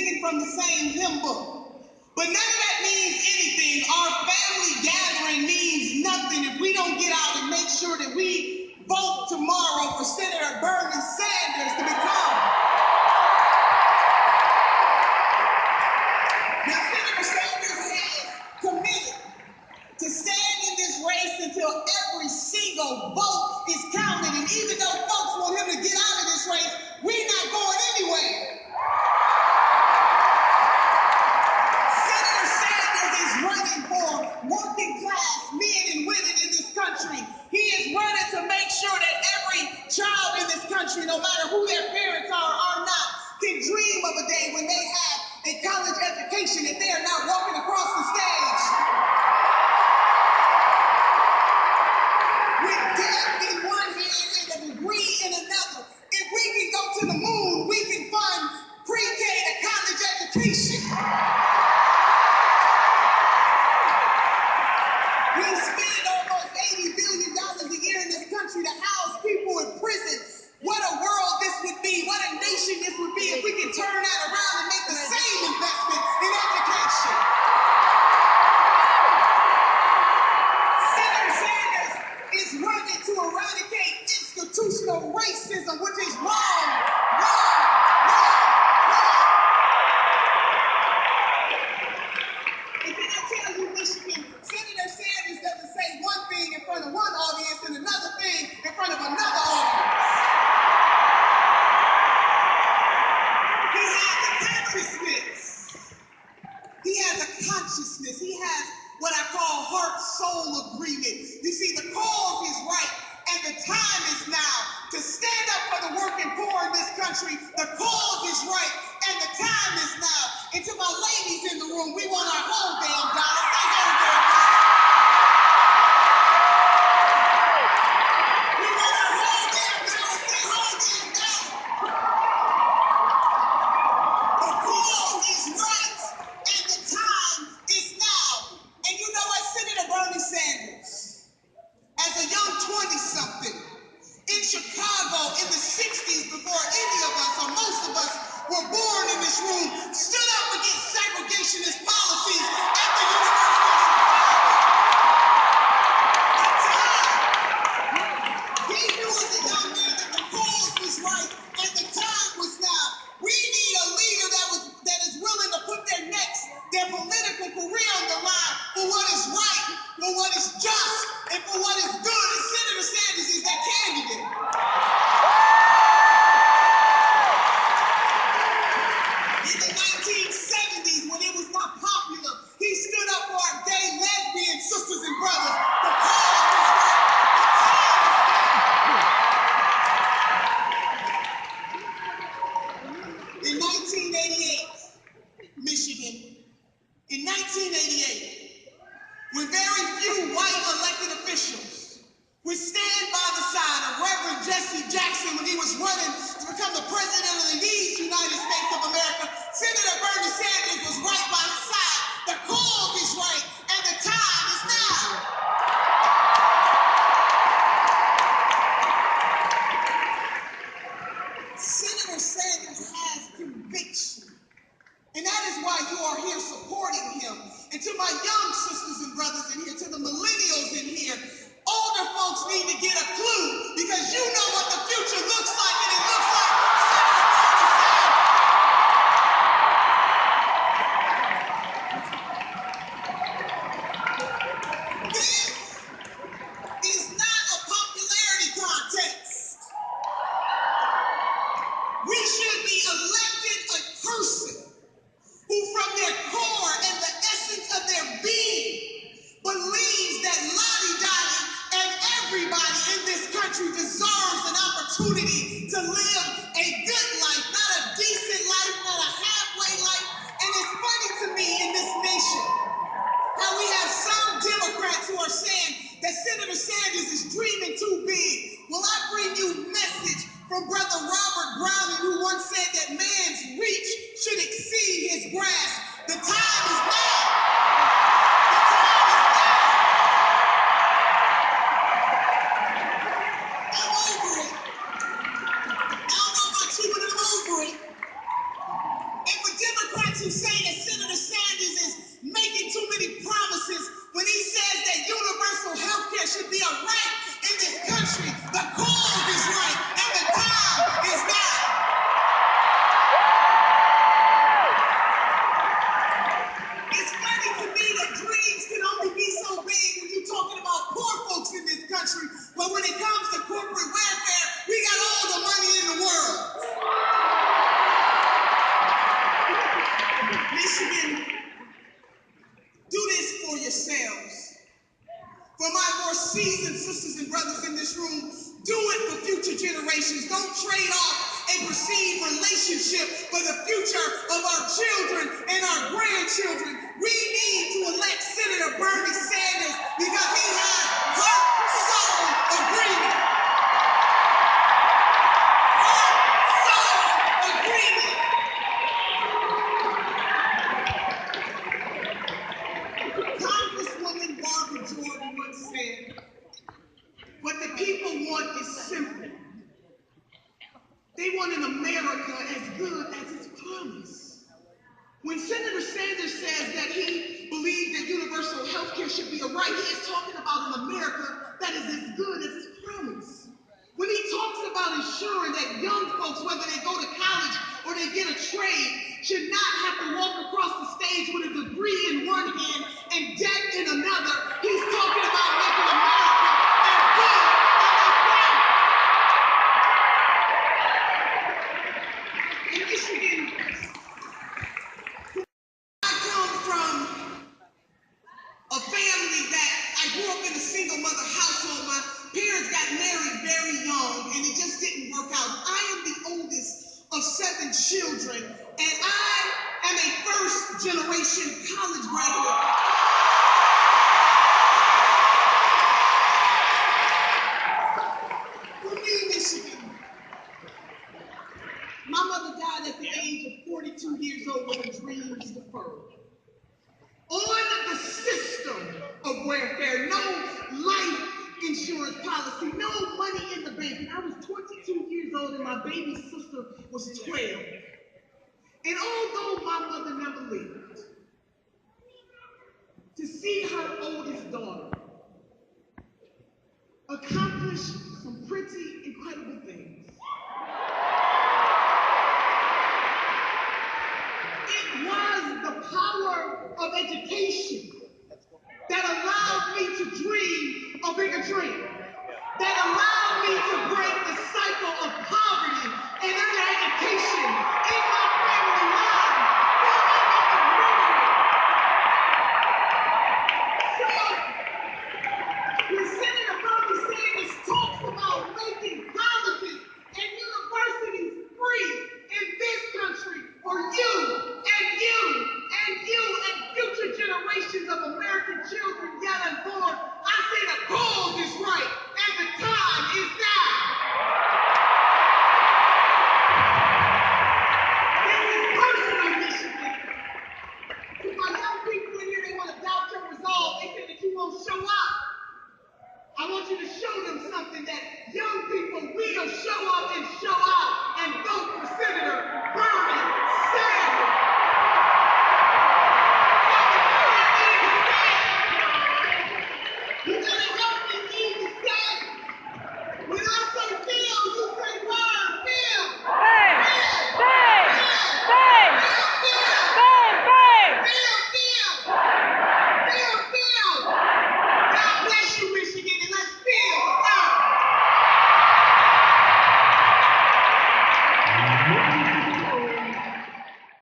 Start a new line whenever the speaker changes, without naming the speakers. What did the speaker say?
singing from the same hymn book. But none of that means anything. Our family gathering means nothing if we don't get out and make sure that we vote tomorrow for Senator Bernie Sanders to become. Now, Senator Sanders has committed to stand in this race until every single vote is counted. And even though folks want him to get out of this race, we're not going anywhere. Senator Sanders is running for working class men and women in this country. He is running to make sure that every child in this country, no matter who their parents are or not, can dream of a day when they have a college education, that they are not walking across the stage with debt in one hand and a degree in another. If we can go to the moon, we can fund pre-K to college education. We spend almost $80 billion a year in this country to house people in prison. What a world this would be, what a nation this would be if we could turn that around and make the same investment in education. Senator Sanders is running to eradicate institutional racism, which is wrong. And can I tell you, Michigan, Senator Sanders doesn't say one thing in front of one audience and another thing in front of another audience. He has a consciousness. He has what I call heart-soul agreement. You see, the cause is right, and the time is now to stand up for the working poor in this country. The cause is right, and the time is now. And to my ladies in the room, we want our whole damn dollar. Say whole damn dollar. We want our whole damn dollar. Say whole damn dollar. The cause is right, and the time is now. And you know what, Senator Bernie Sanders, as a young 20-something in Chicago in the 60s, before any of us or most of us were born in this room, stood up against segregationist policies at the University of Chicago. He knew as a young man that the cause was right and the time was now. We need a leader that is willing to put their necks, their political career on the line for what is right, for what is just, and for what is good. And Senator Sanders is that candidate. In the 1970s, when it was not popular, he stood up for our gay, lesbian sisters and brothers. The cause is right. In 1988, Michigan, in 1988, when very few white elected officials would stand by the side of Reverend Jesse Jackson when he was running to become the president of these United States of America, Senator Bernie Sanders was right by his side. The cause is right, and the time is now. Senator Sanders has conviction, and that is why you are here supporting him. And to my young sisters and brothers in here, to the millennials in here, older folks need to get a clue, because you know what the future looks like, and it looks like Senator Bernie Sanders. This is not a popularity contest. We should be elected a person who from their core and the essence of their being believes that Lottie Dottie and everybody in this country deserves an opportunity to live a good life, not a decent life, not a halfway life. And it's funny to me in this nation how we have some Democrats who are saying that Senator Sanders is dreaming too big. Well, I bring you a message from Brother Robert Browning, who once said that man's reach should exceed his grasp. The time is now. The time is now. I'm over it. I don't know about you, but I'm over it. And for Democrats do this for yourselves. For my more seasoned sisters and brothers in this room, do it for future generations. Don't trade off a perceived relationship for the future of our children and our grandchildren. We need to elect Senator Bernie Sanders because he has heart-soul agreement. Heart-soul agreement. Congresswoman Barbara Jordan once said, what the people want is simple. They want an America as good as its promise. When Senator Sanders says that he believes that universal health care should be a right, he is talking about an America that is as good as its promise. When he talks about ensuring that young folks, whether they go to college or they get a trade, should not have to walk across the stage with a degree in one hand and debt in another, he's talking about making America as good as its promise. In Michigan, I come from a family that I grew up in a single mother household. My parents got married very young and it just didn't work out. I am the oldest of 7 children and I am a first generation college graduate. For me, Michigan, my mother died at the age of 42 years old with her dreams deferred. On the system of welfare, no life insurance policy, no money in the bank. And I was 22 years old and my baby sister was 12. And although my mother never lived to see her oldest daughter accomplish some pretty incredible things, it was the power of education that allowed me to dream a bigger dream, that allowed me to break the cycle of poverty and undereducation in my family line. So, when Senator Bernie Sanders talks about making colleges and universities free in this country for you and you and you and future generations of American children yet unborn, I say the cause is right and the time is now. This is personal, Michigan. To my young people in here, they want to doubt your resolve. They think that you won't show up. I want you to show them something that young people will show up and show out and vote for Senator